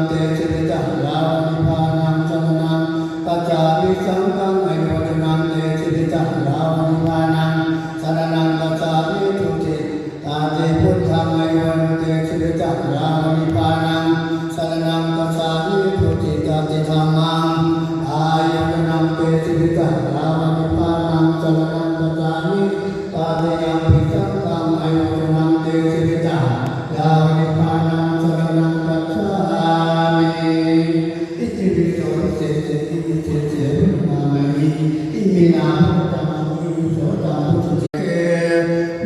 เตชิริจังลาวิภานังสรณังกัจจามิสังฆังอโยจนังเตชิริจังลาวิภานังสรณังกัจจามิทุติตาเตพุทธังอโยเตชิริจังลาวิภานังสรณังกัจจามิทุติตาเตธัมมังอายุนังเตชิริจังลาวิภานังสรณังกัจจามิตาเตยังปิสังฆังอโยนังเตชิริจังลาวิภานังสรณังกัจจามิอิติปิโสเสเสอิติเสเสนามิอิมินาพุทธังอิโสตังพุทธเต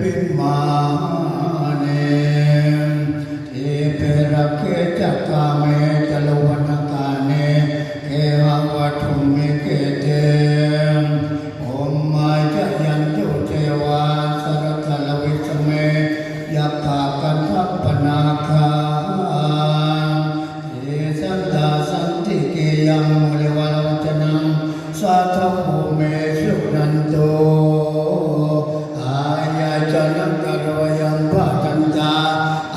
วิมาเนเทเประเกจักกาเมจโลวนกาเนเขหวัตถุเมเกเตโอมมาจะยันตุเทวาสรคลวิสเมยักขากันทัปปนาคาเอสันดาสันติเกยังมุเลวะโลจนังสาธุโมเมสุนันโตอายาจนะกโรยังภาตันตา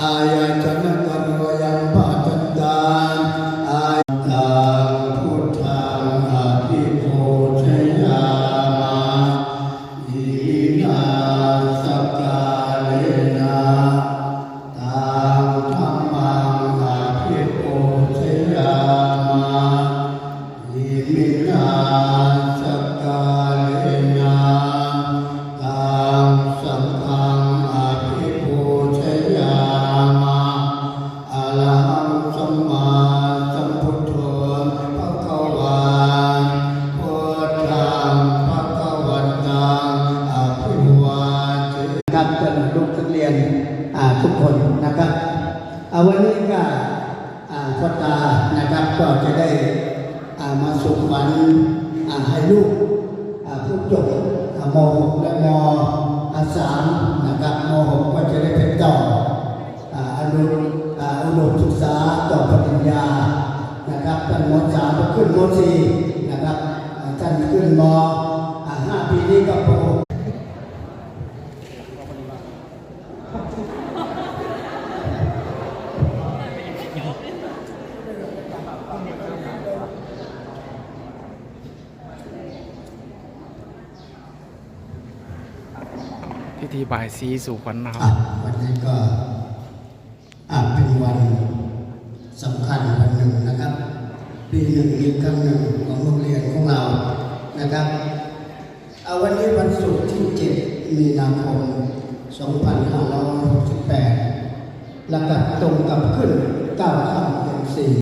อายาจนะกโรยังภาตันตาอาตังพุทธังอภิปูชยามาอินาสกาเลนะตังธัมมังอภิปูชยามาอิมินาสกาเลนะตังสังฆังอภิปูชยามาอะระหังสัมมาสัมพุทโธภะคะวาพุทธังภะคะวันตังอภิวาเทครับท่านลูกนักเรียนทุกคนนะครับวันนี้ก็พ่อตานะครับก็จะได้มาสู่ขวัญให้ลูกผู้จบม .6 และม .3 นะครับม .6 ก็จะได้เป็นต่ออุดมศึกษาต่อปริญญานะครับท่านม .3 ก็ขึ้นม .4 นะครับท่านขึ้นม .5 ปีนี้ก็ป .6พิธีบ่ายสีสู่ขวัญนะครับ วันนี้ก็เป็นวันสำคัญวันหนึ่งนะครับปีหนึ่งมีครั้งหนึ่งของโรงเรียนของเรานะครับวันนี้วันศุกร์ที่ 7 มีนาคม 2568 แล้วก็ตรงกับขึ้น9 ค่ำเดือน 4